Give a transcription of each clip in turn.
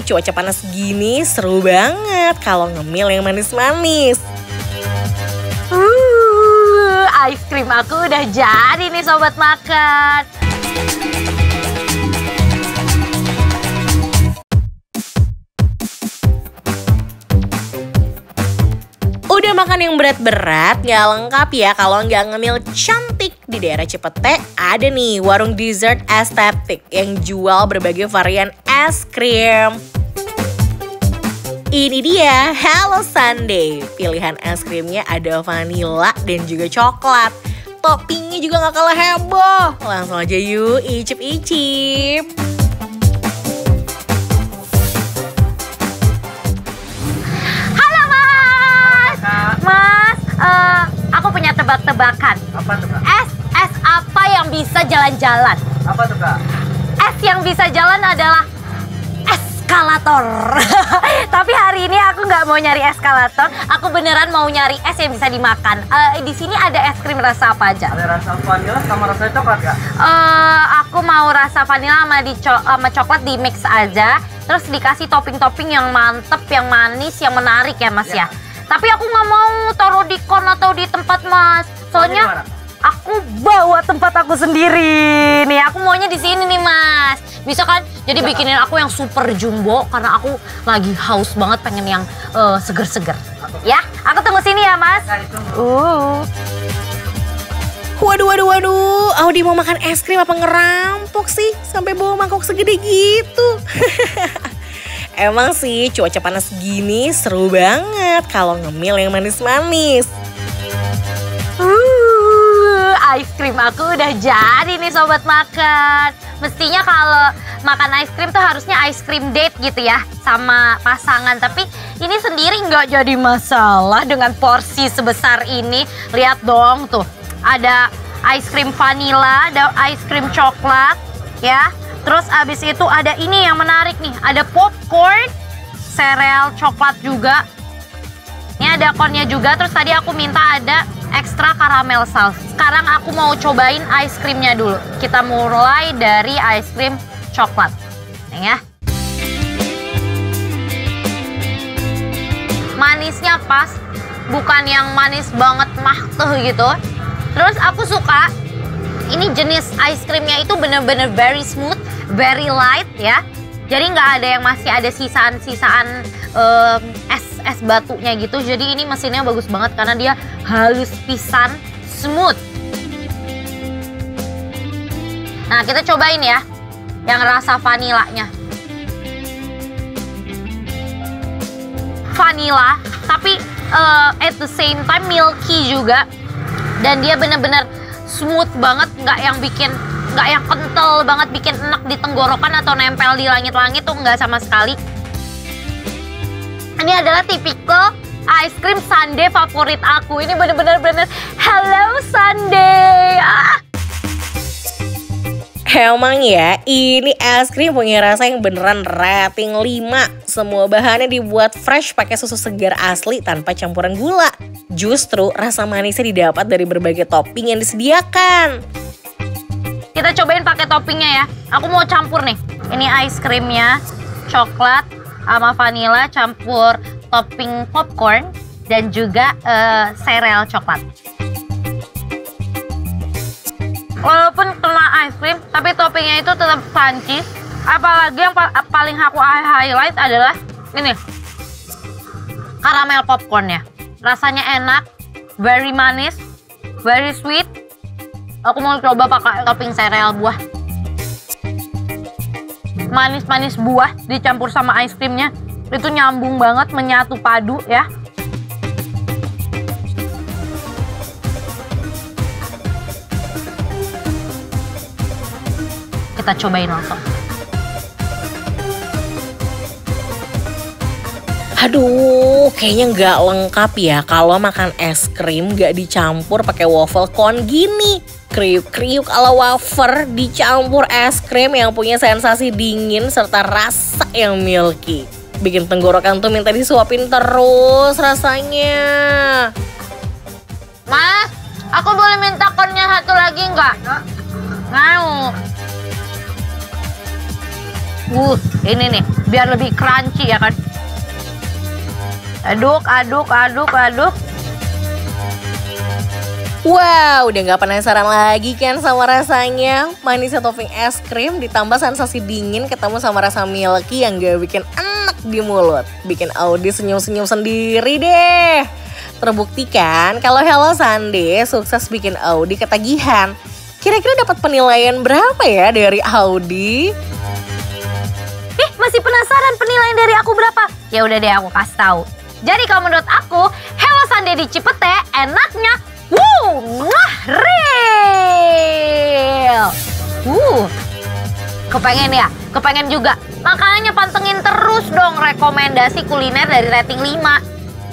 cuaca panas gini seru banget kalau ngemil yang manis-manis. Ice cream aku udah jadi nih sobat makan. Udah makan yang berat-berat nggak lengkap ya kalau nggak ngemil cantik. Di daerah Cipete ada nih warung dessert estetik yang jual berbagai varian es krim. Ini dia Hello Sundae. Pilihan es krimnya ada vanila dan juga coklat. Toppingnya juga nggak kalah heboh. Langsung aja yuk icip-icip. Aku punya tebak-tebakan. Apa tuh, Kak? Es apa yang bisa jalan-jalan? Apa tuh, Kak? Es yang bisa jalan adalah eskalator. Tapi hari ini aku nggak mau nyari eskalator. Aku beneran mau nyari es yang bisa dimakan. Di sini ada es krim rasa apa aja? Ada rasa vanilla sama rasa coklat, Kak? Aku mau rasa vanilla sama coklat di mix aja. Terus dikasih topping-topping yang mantep, yang manis, yang menarik ya Mas ya. Tapi aku nggak mau taruh di kon atau di tempat Mas. Soalnya aku bawa tempat aku sendiri. Nih aku maunya di sini nih Mas. Bisa kan? Jadi bikinin aku yang super jumbo karena aku lagi haus banget pengen yang seger-seger. Ya, aku tunggu sini ya Mas. Waduh. Audi mau makan es krim apa ngerampok sih? Sampai bawa mangkok segede gitu. Emang sih cuaca panas gini seru banget kalau ngemil yang manis-manis. Ice cream aku udah jadi nih sobat makan. Mestinya kalau makan ice cream tuh harusnya ice cream date gitu ya sama pasangan. Tapi ini sendiri nggak jadi masalah dengan porsi sebesar ini. Lihat dong tuh, ada ice cream vanilla, ada ice cream coklat ya. Terus abis itu ada ini yang menarik nih, ada popcorn, sereal coklat juga. Ini ada cornnya juga, terus tadi aku minta ada ekstra caramel sauce. Sekarang aku mau cobain ice creamnya dulu. Kita mulai dari ice cream coklat. Nih ya. Manisnya pas, bukan yang manis banget gitu. Terus aku suka, ini jenis ice creamnya itu bener-bener very smooth, very light ya. Jadi nggak ada yang masih ada sisaan-sisaan es batunya gitu. Jadi ini mesinnya bagus banget karena dia halus pisan, smooth. Nah kita cobain ya, yang rasa vanilanya. Vanilla, tapi at the same time milky juga. Dan dia bener-bener smooth banget, nggak yang kental banget bikin enak di tenggorokan atau nempel di langit-langit tuh nggak sama sekali. Ini adalah tipikal ice cream sundae favorit aku. Ini bener-bener Hello Sundae. Emang ya, ini es krim punya rasa yang beneran rating 5. Semua bahannya dibuat fresh pakai susu segar asli tanpa campuran gula. Justru rasa manisnya didapat dari berbagai topping yang disediakan. Kita cobain pakai toppingnya ya. Aku mau campur nih. Ini ice creamnya, coklat sama vanilla campur topping popcorn dan juga sereal coklat. Walaupun kena ice cream, tapi toppingnya itu tetap crunchy. Apalagi yang paling aku highlight adalah ini, karamel popcornnya. Rasanya enak, very manis, very sweet. Aku mau coba pakai topping sereal buah. Manis-manis buah dicampur sama ice creamnya. Itu nyambung banget, menyatu padu ya. Kita cobain langsung. Aduh, kayaknya nggak lengkap ya kalau makan es krim nggak dicampur pakai waffle cone gini. Kriuk-kriuk ala wafer dicampur es krim yang punya sensasi dingin serta rasa yang milky. Bikin tenggorokan tuh minta disuapin terus rasanya. Mas, aku boleh minta konnya satu lagi nggak? Mau. Ini nih, biar lebih crunchy ya kan. Aduk. Wow, udah gak penasaran lagi kan sama rasanya? Manisnya topping es krim ditambah sensasi dingin ketemu sama rasa milky yang gak bikin enak di mulut. Bikin Audi senyum-senyum sendiri deh. Terbukti kan kalau Hello Sunday sukses bikin Audi ketagihan. Kira-kira dapat penilaian berapa ya dari Audi? Masih penasaran penilaian dari aku berapa? Ya udah deh aku kasih tahu. Jadi kalau menurut aku, Hello Sunday di Cipete enaknya real. Kepengen ya? Kepengen juga. Makanya pantengin terus dong rekomendasi kuliner dari rating 5.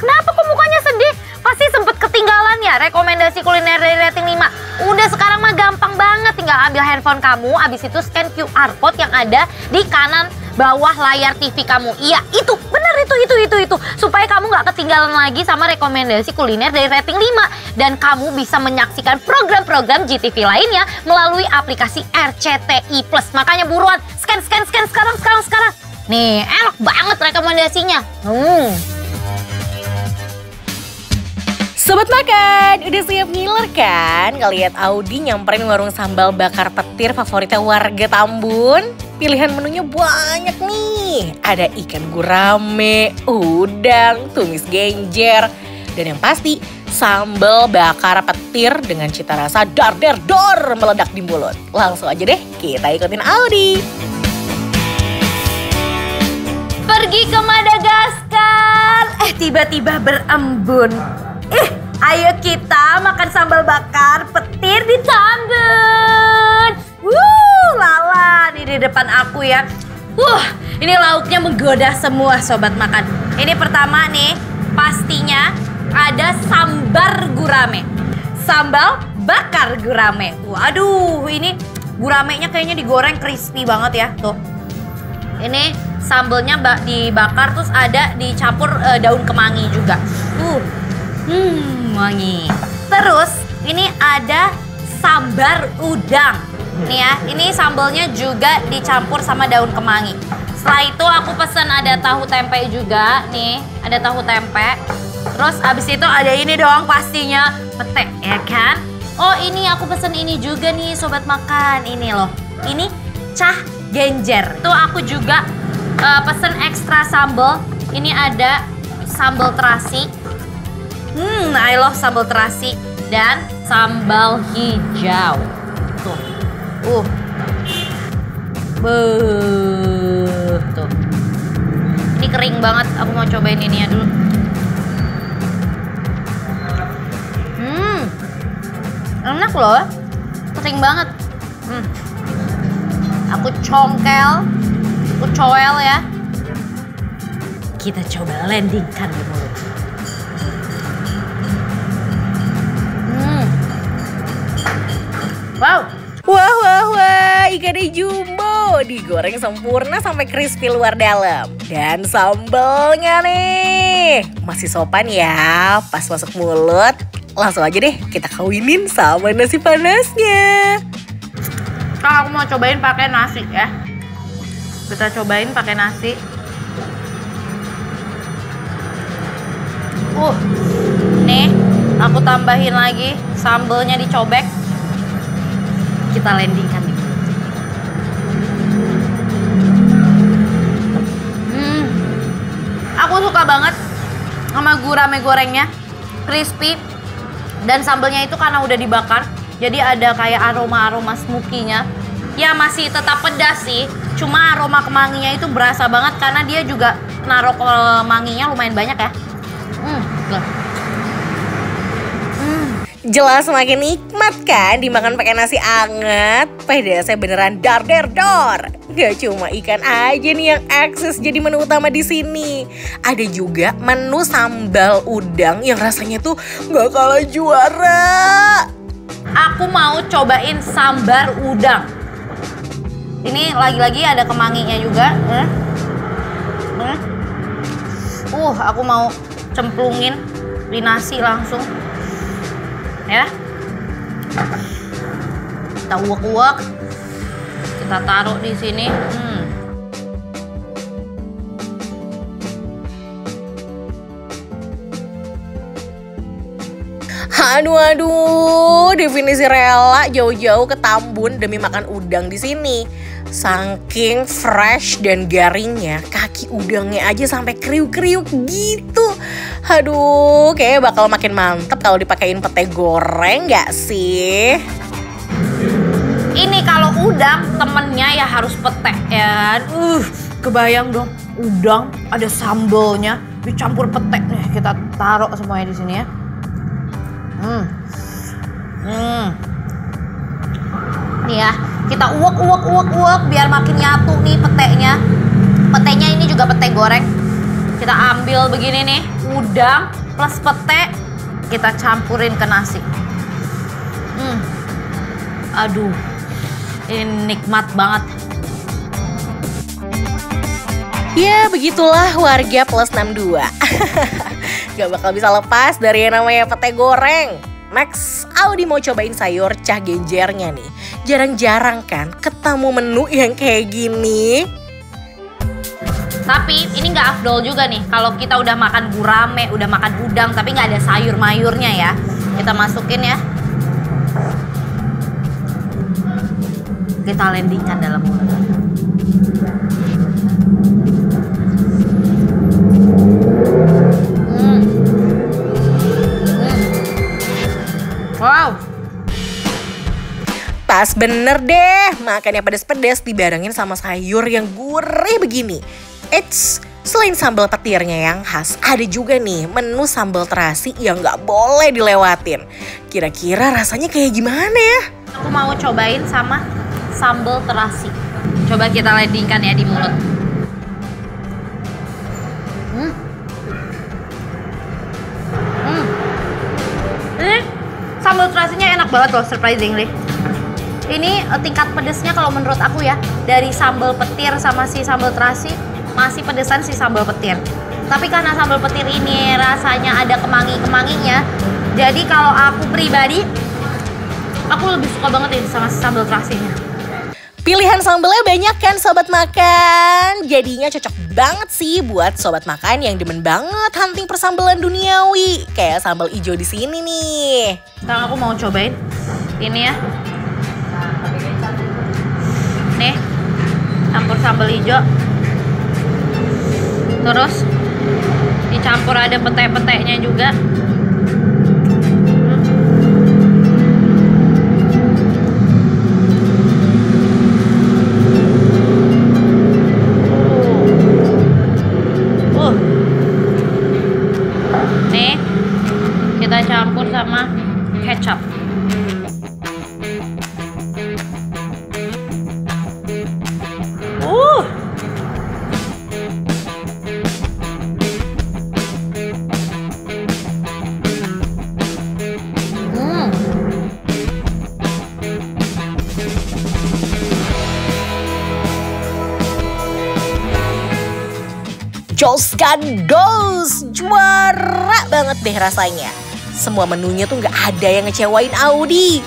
Kenapa kok mukanya sedih? Pasti sempet ketinggalan ya rekomendasi kuliner dari rating 5. Udah sekarang mah gampang banget. Tinggal ambil handphone kamu, abis itu scan QR code yang ada di kanan bawah layar TV kamu. Iya, itu. Bener itu. Supaya kamu nggak ketinggalan lagi sama rekomendasi kuliner dari rating 5. Dan kamu bisa menyaksikan program-program GTV lainnya melalui aplikasi RCTI Plus. Makanya buruan, scan sekarang. Nih, enak banget rekomendasinya. Sobat makan, udah siap ngiler kan? Ngeliat Audi nyamperin warung sambal bakar petir favoritnya warga Tambun? Pilihan menunya banyak nih. Ada ikan gurame, udang, tumis genjer, dan yang pasti sambal bakar petir dengan cita rasa dar-der-dor meledak di mulut. Langsung aja deh kita ikutin Audi. Pergi ke Madagaskar, tiba-tiba berembun. Ayo kita makan sambal bakar petir di Tambun. Lala, nih di depan aku ya. Ini lauknya menggoda semua sobat makan. Ini pertama nih, pastinya ada sambar gurame. Sambal bakar gurame. Waduh, ini guramenya kayaknya digoreng crispy banget ya, tuh. Ini sambalnya dibakar terus ada dicampur daun kemangi juga. Wangi. Terus ini ada sambar udang. Nih ya, ini sambalnya juga dicampur sama daun kemangi. Setelah itu aku pesen ada tahu tempe juga. Nih, ada tahu tempe. Terus abis itu ada ini doang pastinya, pete ya kan. Oh ini aku pesen ini juga nih sobat makan. Ini loh, ini cah genjer. Tuh aku juga pesen ekstra sambal. Ini ada sambal terasi. I love sambal terasi dan sambal hijau. Tuh. Tuh. Ini kering banget. Aku mau cobain ini ya dulu. Enak loh. Kering banget. Aku coel ya. Kita coba landingkan di mulut. Wah, ikannya jumbo, digoreng sempurna sampai crispy luar dalam. Dan sambalnya nih, masih sopan ya, pas masuk mulut. Langsung aja deh kita kawinin sama nasi panasnya. Aku mau cobain pakai nasi ya. Kita cobain pakai nasi. Nih, aku tambahin lagi sambalnya dicobek. Kita landingkan nih. Aku suka banget sama gurame gorengnya, crispy. Dan sambalnya itu karena udah dibakar, jadi ada kayak aroma-aroma smoky-nya. Ya masih tetap pedas sih, cuma aroma kemanginya itu berasa banget karena dia juga naruh kemanginya lumayan banyak ya. Jelas semakin nikmat kan dimakan pakai nasi anget. Pedasnya beneran dar-der-dor. Gak cuma ikan aja nih yang eksis jadi menu utama di sini. Ada juga menu sambal udang yang rasanya tuh gak kalah juara. Aku mau cobain sambar udang. Ini lagi-lagi ada kemanginya juga. Aku mau cemplungin di nasi langsung. Ya, kita uak-uak, kita taruh di sini. Aduh, definisi rela jauh-jauh ke Tambun demi makan udang di sini. Saking fresh dan garingnya, kaki udangnya aja sampai kriuk-kriuk gitu. Aduh, kayaknya bakal makin mantep kalau dipakein pete goreng gak sih? Ini kalau udang temennya ya harus pete ya. Kebayang dong, udang ada sambalnya dicampur pete nih. Kita taruh semuanya di sini ya. Nih ya, kita uwek biar makin nyatu nih petenya. Petenya ini juga pete goreng. Kita ambil begini nih, udang plus pete, kita campurin ke nasi. Aduh, ini nikmat banget. Ya begitulah warga plus 62. Gak bakal bisa lepas dari yang namanya pete goreng. Next, Audi mau cobain sayur cah genjernya nih. Jarang-jarang kan ketemu menu yang kayak gini. Tapi ini nggak afdol juga nih kalau kita udah makan gurame, udah makan udang tapi nggak ada sayur-mayurnya ya. Kita masukin ya. Kita landingkan dalam mulut. Wow. Pas bener deh, makan yang pedes-pedes dibarengin sama sayur yang gurih begini. Eits, selain sambal petirnya yang khas, ada juga nih menu sambal terasi yang gak boleh dilewatin. Kira-kira rasanya kayak gimana ya? Aku mau cobain sama sambal terasi. Coba kita landingkan ya di mulut. Ini sambal terasinya enak banget loh, surprisingly. Ini tingkat pedesnya kalau menurut aku ya, dari sambal petir sama si sambal terasi masih pedesan si sambal petir. Tapi karena sambal petir ini rasanya ada kemangi-kemanginya, jadi kalau aku pribadi, aku lebih suka banget ini sama si sambal terasinya. Pilihan sambalnya banyak kan sobat makan, jadinya cocok banget sih buat sobat makan yang demen banget hunting persambalan duniawi, kayak sambal ijo di sini nih. Sekarang aku mau cobain ini ya. Nih, campur sambal hijau. Terus dicampur ada pete-petenya juga. Nih, kita campur sama kecap. Jos gandos, juara banget deh rasanya. Semua menunya tuh gak ada yang ngecewain Audi.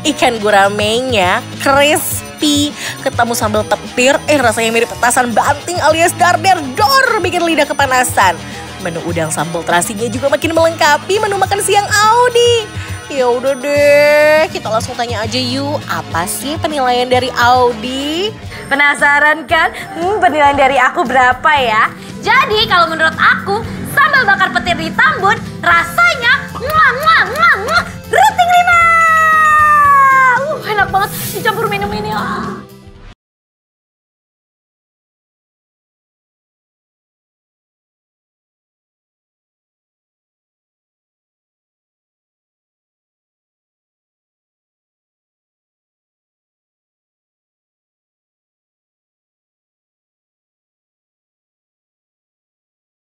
Ikan guramenya crispy, ketemu sambal petir, rasanya mirip petasan banting alias darder dor, bikin lidah kepanasan. Menu udang sambal terasinya juga makin melengkapi menu makan siang Audi. Ya udah deh, kita langsung tanya aja yuk, apa sih penilaian dari Audi? Penasaran kan? Penilaian dari aku berapa ya? Jadi kalau menurut aku, sambal bakar petir di Tambun rasanya rating 5.